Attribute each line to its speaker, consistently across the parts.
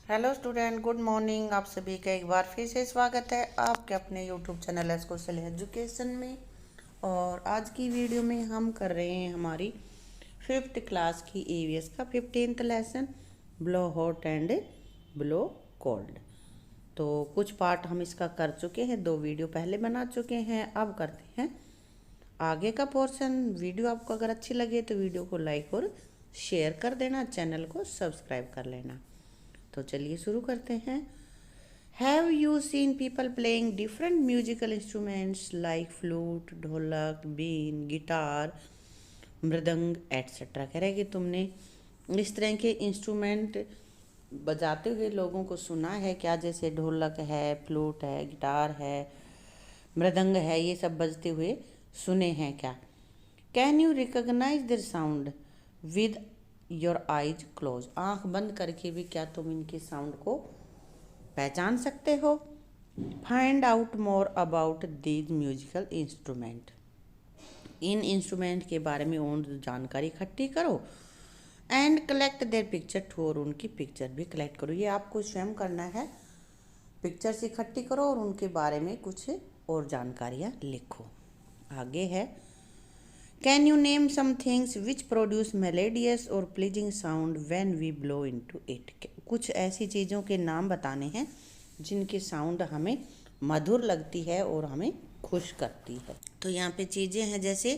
Speaker 1: Hello student, good morning. आप सभी का एक बार फिर से स्वागत है आपके अपने यूट्यूब चैनल एस्कोसल एजुकेशन में। और आज की वीडियो में हम कर रहे हैं हमारी 5th क्लास की ईवीएस का 15th lesson, blow hot and blow cold. तो कुछ पार्ट हम इसका कर चुके हैं, 2 वीडियो पहले बना चुके हैं। अब करते हैं आगे का पोर्शन। वीडियो आपको अगर अच्छी लगे तो वीडियो को लाइक और शेयर कर देना, चैनल को सब्सक्राइब कर लेना। तो चलिए शुरू करते हैं। Have you seen people playing different musical instruments like flute, ढोलक, बीन, गिटार, मृदंग एट्सेट्रा। कह रहे कि तुमने इस तरह के इंस्ट्रूमेंट बजाते हुए लोगों को सुना है क्या? जैसे ढोलक है, फ्लूट है, गिटार है, मृदंग है, ये सब बजते हुए सुने हैं क्या? Can you recognise their sound with your eyes close. आँख बंद करके भी क्या तुम इनके साउंड को पहचान सकते हो? Find out more about these musical instrument. इन इंस्ट्रूमेंट के बारे में और जानकारी इकट्ठी करो। And collect their picture too, और उनकी पिक्चर भी कलेक्ट करो। ये आपको स्वयं करना है। पिक्चर्स इकट्ठी करो और उनके बारे में कुछ और जानकारियाँ लिखो। आगे है, can you name some things which produce melodious और pleasing sound when we blow into it. कुछ ऐसी चीज़ों के नाम बताने हैं जिनकी साउंड हमें मधुर लगती है और हमें खुश करती है। तो यहाँ पे चीज़ें हैं जैसे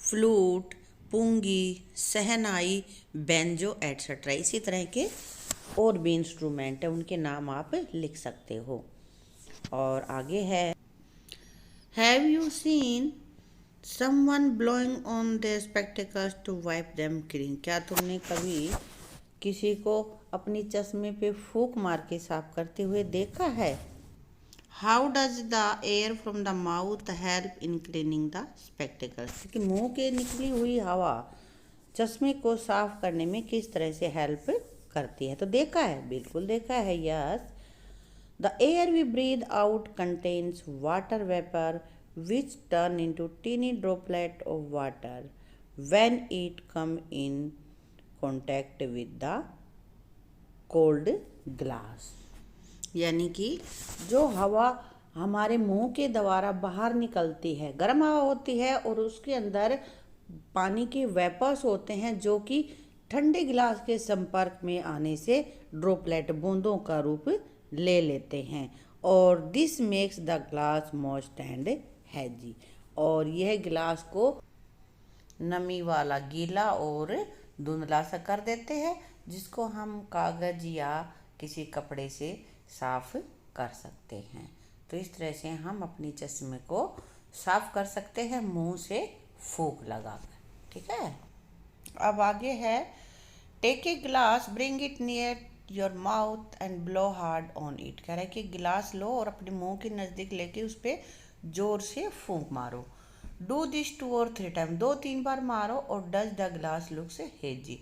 Speaker 1: फ्लूट, पुंगी, सहनाई, बेंजो एट्सेट्रा। इसी तरह के और भी इंस्ट्रूमेंट है, उनके नाम आप लिख सकते हो। और आगे है, have you scene someone blowing on their spectacles to wipe them clean। क्या तुमने कभी किसी को अपनी चश्मे पे फूंक मार के साफ करते हुए देखा है? How does the air from the mouth help in cleaning the spectacles. कि मुंह के निकली हुई हवा चश्मे को साफ करने में किस तरह से हेल्प करती है? तो देखा है, बिल्कुल देखा है। Yes, the air we breathe out contains water vapour which turn into teeny droplet of water when it come in contact with the cold glass। यानी कि जो हवा हमारे मुंह के द्वारा बाहर निकलती है, गर्म हवा होती है और उसके अंदर पानी के वेपर्स होते हैं जो कि ठंडे गिलास के संपर्क में आने से ड्रॉपलेट, बूंदों का रूप ले लेते हैं। और this makes the glass moist and hazy. और यह गिलास को नमी वाला, गीला और धुंधला सा कर देते हैं, जिसको हम कागज या किसी कपड़े से साफ कर सकते हैं। तो इस तरह से हम अपनी चश्मे को साफ कर सकते हैं मुंह से फूंक लगाकर। ठीक है। अब आगे है, take a glass, bring it near your mouth and blow hard on it. कह रहा है कि गिलास लो और अपने मुंह के नज़दीक लेके उस पर जोर से फूंक मारो। डू दिस 2 और 3 टाइम, 2-3 बार मारो। और does the glass looks hazy.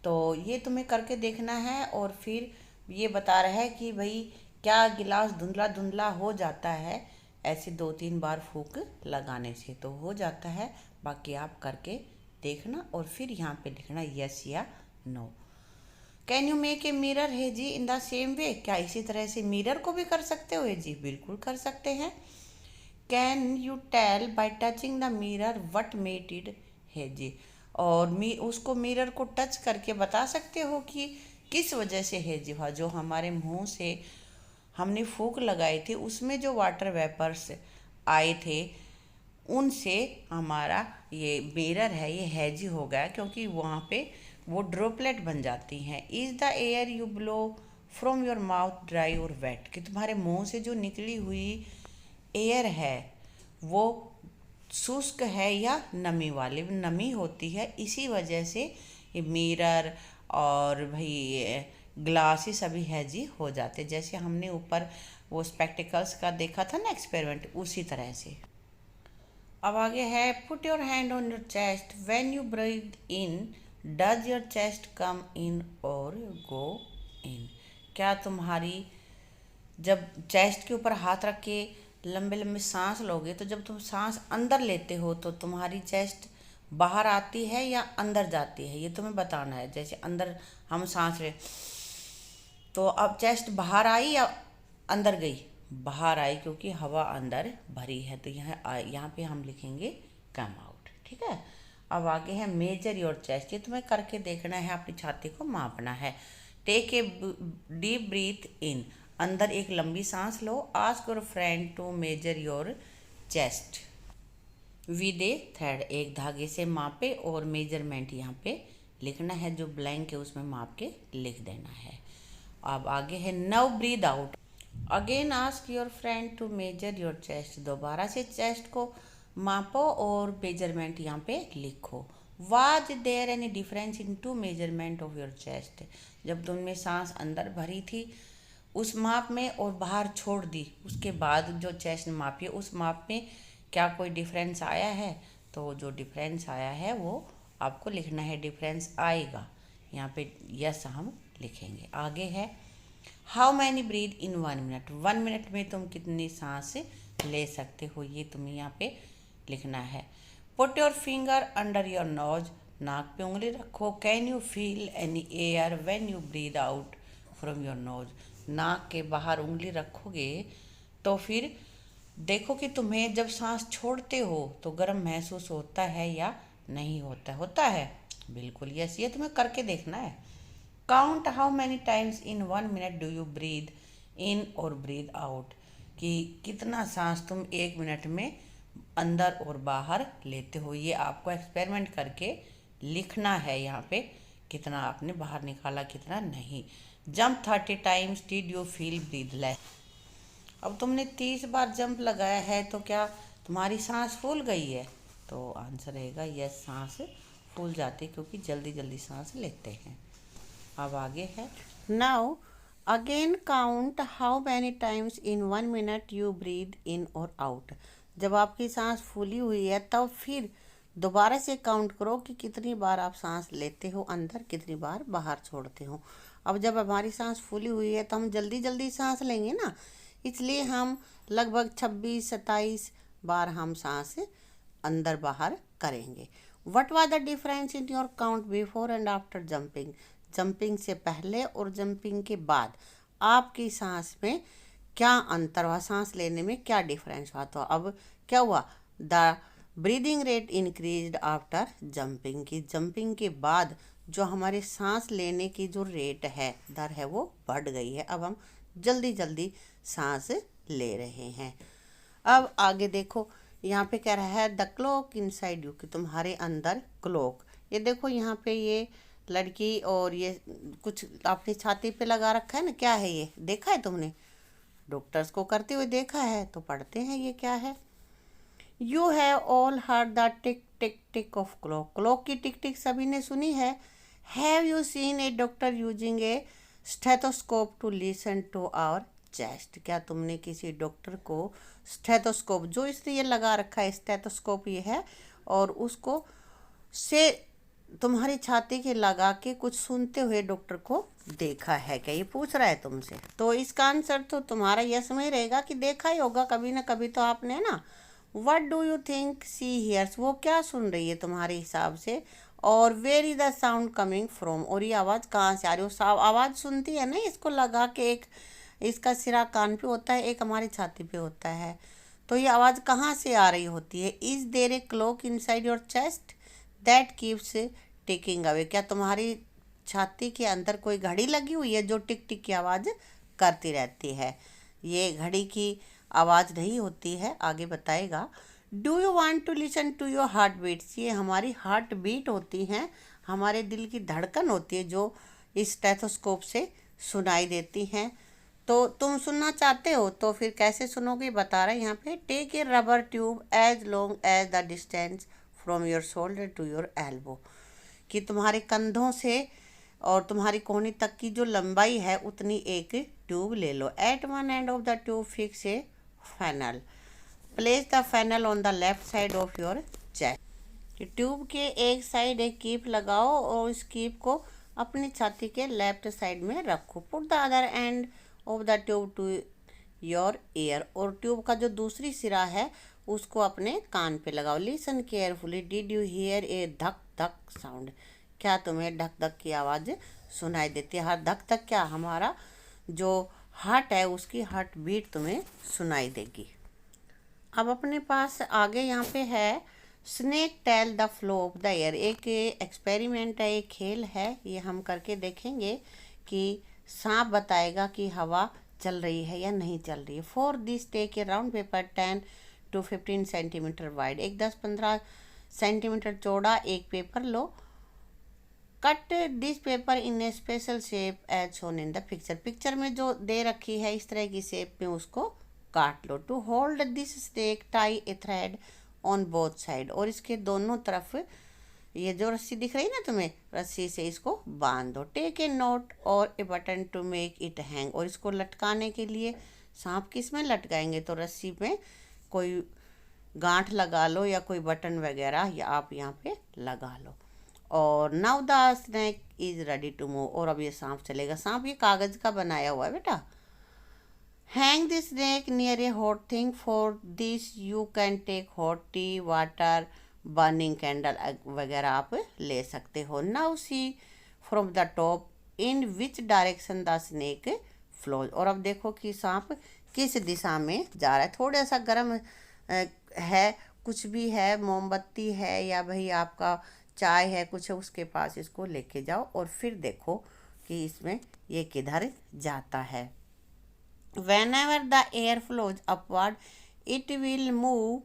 Speaker 1: तो ये तुम्हें करके देखना है और फिर ये बता रहा है कि भाई क्या गिलास धुंधला धुंधला हो जाता है ऐसे 2-3 बार फूंक लगाने से? तो हो जाता है। बाकी आप करके देखना और फिर यहाँ पे लिखना यस या no. Can you make a mirror hazy in the same way. क्या इसी तरह से मिरर को भी कर सकते हो हेजी? बिल्कुल कर सकते हैं। Can you tell by touching the mirror what made it hazy. और उसको मिरर को टच करके बता सकते हो कि किस वजह से हेजी हुआ। जो हमारे मुंह से हमने फूंक लगाई थी उसमें जो वाटर वेपर्स आए थे उनसे हमारा ये मिरर है ये हैजी हो गया, क्योंकि वहाँ पे वो ड्रॉपलेट बन जाती हैं। Is the air you blow from your mouth dry और वेट। कि तुम्हारे मुंह से जो निकली हुई एयर है वो शुष्क है या नमी वाली? नमी होती है, इसी वजह से ये मिरर और भाई ग्लास ये सभी हैजी हो जाते। जैसे हमने ऊपर वो स्पेक्टिकल्स का देखा था ना एक्सपेरिमेंट, उसी तरह से। अब आगे है, put your hand on your chest when you breathe in does your chest come in और गो इन। क्या तुम्हारी जब चेस्ट के ऊपर हाथ रख के लंबे लंबे सांस लोगे तो जब तुम सांस अंदर लेते हो तो तुम्हारी चेस्ट बाहर आती है या अंदर जाती है, ये तुम्हें बताना है। जैसे अंदर हम सांस ले तो अब चेस्ट बाहर आई या अंदर गई? बाहर आई, क्योंकि हवा अंदर भरी है। तो यहाँ पे हम लिखेंगे कम आउट। ठीक है। अब आगे है मेजर योर चेस्ट। ये तुम्हें करके देखना है, अपनी छाती को मापना है। Take a deep breath in, अंदर एक लंबी सांस लो। Ask your friend to measure your chest with a thread, एक धागे से मापे। और मेजरमेंट यहाँ पे लिखना है, जो ब्लैंक है उसमें माप के लिख देना है। अब आगे है now breathe out. Again ask your friend to measure your chest, दोबारा से चेस्ट को मापो और मेजरमेंट यहाँ पे लिखो। Was there any difference in two measurement of your chest, जब तुमने सांस अंदर भरी थी उस माप में और बाहर छोड़ दी, उसके बाद जो चेस्ट मापी उस माप में क्या कोई डिफरेंस आया है? तो जो डिफरेंस आया है वो आपको लिखना है, डिफरेंस आएगा। यहाँ पे यस हम लिखेंगे। आगे है how many breath in 1 minute, 1 minute में तुम कितनी सांस ले सकते हो, ये तुम्हें यहाँ पे लिखना है। Put your finger under your nose, नाक पे उंगली रखो। Can you feel any air when you breathe out from your nose, नाक के बाहर उंगली रखोगे तो फिर देखो कि तुम्हें जब सांस छोड़ते हो तो गर्म महसूस होता है या नहीं होता? होता है, बिल्कुल यस। ये तुम्हें करके देखना है। Count how many times in 1 minute do you breathe in और ब्रीद आउट, कि कितना सांस तुम 1 मिनट में अंदर और बाहर लेते हो। ये आपको एक्सपेरिमेंट करके लिखना है यहाँ पे, कितना आपने बाहर निकाला कितना नहीं। Jump 30 times did you feel breathless, अब तुमने 30 बार जंप लगाया है तो क्या तुम्हारी सांस फूल गई है? तो आंसर रहेगा यस, सांस फूल जाती, क्योंकि जल्दी जल्दी सांस लेते हैं। अब आगे है now again count how many times in 1 minute you breathe in और आउट, जब आपकी सांस फूली हुई है तब फिर दोबारा से काउंट करो कि कितनी बार आप सांस लेते हो अंदर, कितनी बार बाहर छोड़ते हो। अब जब हमारी सांस फूली हुई है तो हम जल्दी जल्दी सांस लेंगे ना, इसलिए हम लगभग 26-27 बार हम सांस अंदर बाहर करेंगे। What was the difference in your count before and after jumping, jumping से पहले और जंपिंग के बाद आपकी सांस में क्या अंतर हुआ, सांस लेने में क्या डिफरेंस हुआ? तो अब क्या हुआ, the breathing rate increased after jumping, की जंपिंग के बाद जो हमारे सांस लेने की जो रेट है, दर है, वो बढ़ गई है। अब हम जल्दी जल्दी सांस ले रहे हैं। अब आगे देखो, यहाँ पे कह रहा है द क्लॉक इनसाइड यू, कि तुम्हारे अंदर क्लॉक। ये देखो यहाँ पे ये लड़की और ये कुछ अपनी छाती पे लगा रखा है ना, क्या है ये? देखा है तुमने? डॉक्टर्स को करते हुए देखा है, तो पढ़ते हैं ये क्या है। You have all heard the tick tick tick of clock, clock की टिक टिक सभी ने सुनी है। Have you seen a doctor using a stethoscope to listen to our chest, क्या तुमने किसी डॉक्टर को स्टेथोस्कोप, जो इसलिए लगा रखा है स्टेथोस्कोप ये है, और उसको से तुम्हारी छाती के लगा के कुछ सुनते हुए डॉक्टर को देखा है क्या, ये पूछ रहा है तुमसे। तो इसका आंसर तो तुम्हारा यस में रहेगा कि देखा ही होगा कभी ना कभी तो आपने ना। What do you think she hears, वो क्या सुन रही है तुम्हारे हिसाब से? और where is the sound coming from, और ये आवाज़ कहाँ से आ रही है? आवाज़ सुनती है ना, इसको लगा के, एक इसका सिरा कान पे होता है, एक हमारी छाती पे होता है, तो ये आवाज़ कहाँ से आ रही होती है? Is there a clock inside your chest that keeps ticking away, क्या तुम्हारी छाती के अंदर कोई घड़ी लगी हुई है जो टिक टिक की आवाज़ करती रहती है? ये घड़ी की आवाज़ नहीं होती है, आगे बताएगा। Do you want to listen to your heart beats, ये हमारी हार्ट बीट होती हैं, हमारे दिल की धड़कन होती है, जो इस स्टेथोस्कोप से सुनाई देती हैं। तो तुम सुनना चाहते हो तो फिर कैसे सुनोगे, बता रहे हैं यहाँ पे। Take a rubber tube as long as the distance from your shoulder to your elbow, कि तुम्हारे कंधों से और तुम्हारी कोहनी तक की जो लंबाई है उतनी एक ट्यूब ले लो। At one end of the tube fix a funnel, place the funnel on the left side of your chest, tube के एक साइड एक कीप लगाओ और इस कीप को अपनी छाती के लेफ्ट साइड में रखो। Put the other end of the tube to your ear, और ट्यूब का जो दूसरी सिरा है उसको अपने कान पे लगाओ। Listen carefully, did you hear a धक धक साउंड, क्या तुम्हें धक धक की आवाज़ सुनाई देती है? हर धक धक क्या, हमारा जो हार्ट है उसकी हार्ट बीट तुम्हें सुनाई देगी। अब अपने पास आगे यहाँ पे है snake tell the flow of the air. एक एक्सपेरिमेंट है, एक खेल है, ये हम करके देखेंगे कि सांप बताएगा कि हवा चल रही है या नहीं चल रही है। For this take a round paper 10 to 15 centimetre wide. एक 10-15 सेंटीमीटर चौड़ा एक पेपर लो। Cut this paper in a special shape as shown in the picture. Picture में जो दे रखी है इस तरह की शेप में उसको काट लो। To hold this stake tie a thread on both side. और इसके दोनों तरफ ये जो रस्सी दिख रही है ना तुम्हें, रस्सी से इसको बांध दो। टेक ए नोट और a button to make it hang. और इसको लटकाने के लिए सांप किस में लटकाएंगे, तो रस्सी में कोई गांठ लगा लो या कोई बटन वगैरह या आप यहाँ पे लगा लो। और now the snake is ready to move. और अब ये सांप चलेगा। सांप ये कागज का बनाया हुआ है बेटा। Hang this snake near a hot thing. For this you can take hot tea, water, burning candle वगैरह आप ले सकते हो। Now see from the top in which direction the snake flows. और अब देखो कि सांप किस दिशा में जा रहा है। थोड़ा सा गर्म है, कुछ भी है, मोमबत्ती है या भाई आपका चाय है, कुछ है, उसके पास इसको लेके जाओ और फिर देखो कि इसमें ये किधर जाता है। Whenever the air flows upward, it will move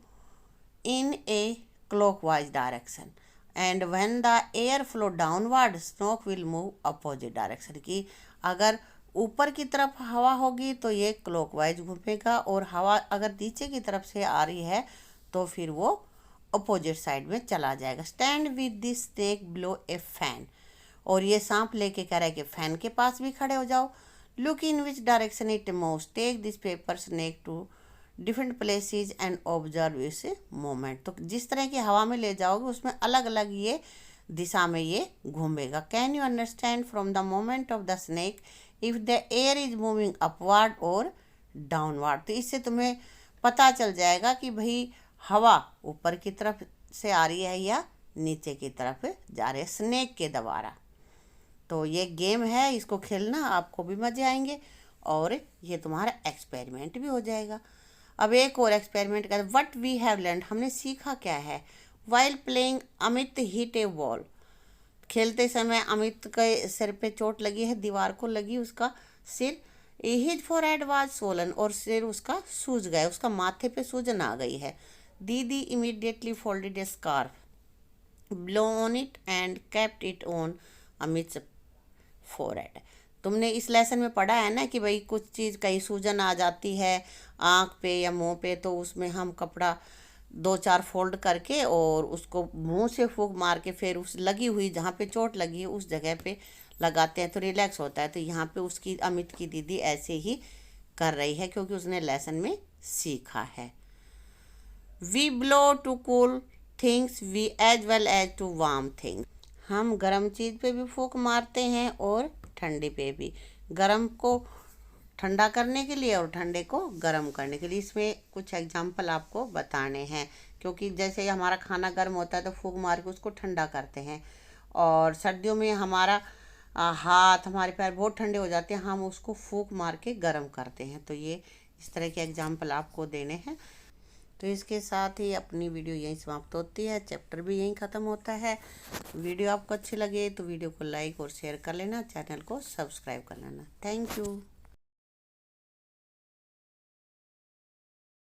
Speaker 1: in a clockwise direction. And when the air flow downward, smoke will move opposite direction. कि अगर ऊपर की तरफ हवा होगी तो ये क्लॉकवाइज घूमेगा, और हवा अगर नीचे की तरफ से आ रही है तो फिर वो अपोजिट साइड में चला जाएगा। Stand with this snake below A fan. और ये सांप लेके कह रहा है कि फैन के पास भी खड़े हो जाओ। Look in which direction it moves. Take this paper snake to different places and observe is moment. तो जिस तरह की हवा में ले जाओगे उसमें अलग अलग ये दिशा में ये घूमेगा। Can you understand from the moment of the snake if the air is moving upward और डाउनवर्ड। तो इससे तुम्हें पता चल जाएगा कि भाई हवा ऊपर की तरफ से आ रही है या नीचे की तरफ जा रही है स्नेक के द्वारा। तो ये गेम है, इसको खेलना, आपको भी मज़े आएंगे और ये तुम्हारा एक्सपेरिमेंट भी हो जाएगा। अब एक और एक्सपेरिमेंट कर, व्हाट वी हैव लर्न। हमने सीखा क्या है। वाइल प्लेइंग अमित हिट ए वॉल। खेलते समय अमित के सिर पे चोट लगी है, दीवार को लगी उसका सिर। His forehead was Solan. और सिर उसका सूज गया, उसका माथे पे सूजन आ गई है। दीदी immediately folded a scarf, blow on it and kept it on Amit's forehead. तुमने इस लेसन में पढ़ा है ना कि भाई कुछ चीज़ कहीं सूजन आ जाती है आँख पे या मुंह पे, तो उसमें हम कपड़ा 2-4 फोल्ड करके और उसको मुंह से फूंक मार के फिर उस लगी हुई जहाँ पे चोट लगी है उस जगह पे लगाते हैं तो रिलैक्स होता है। तो यहाँ पे उसकी अमित की दीदी ऐसे ही कर रही है क्योंकि उसने लेसन में सीखा है। We blow to cool things we as well as to warm things. हम गर्म चीज़ पे भी फूंक मारते हैं और ठंडी पे भी। गर्म को ठंडा करने के लिए और ठंडे को गर्म करने के लिए। इसमें कुछ एग्जाम्पल आपको बताने हैं, क्योंकि जैसे हमारा खाना गर्म होता है तो फूंक मार के उसको ठंडा करते हैं, और सर्दियों में हमारा हाथ हमारे पैर बहुत ठंडे हो जाते हैं, हम उसको फूंक मार के गर्म करते हैं। तो ये इस तरह के एग्जाम्पल आपको देने हैं। तो इसके साथ ही अपनी वीडियो यहीं समाप्त होती है, चैप्टर भी यहीं ख़त्म होता है। वीडियो आपको अच्छी लगे तो वीडियो को लाइक और शेयर कर लेना, चैनल को सब्सक्राइब कर लेना। Thank you.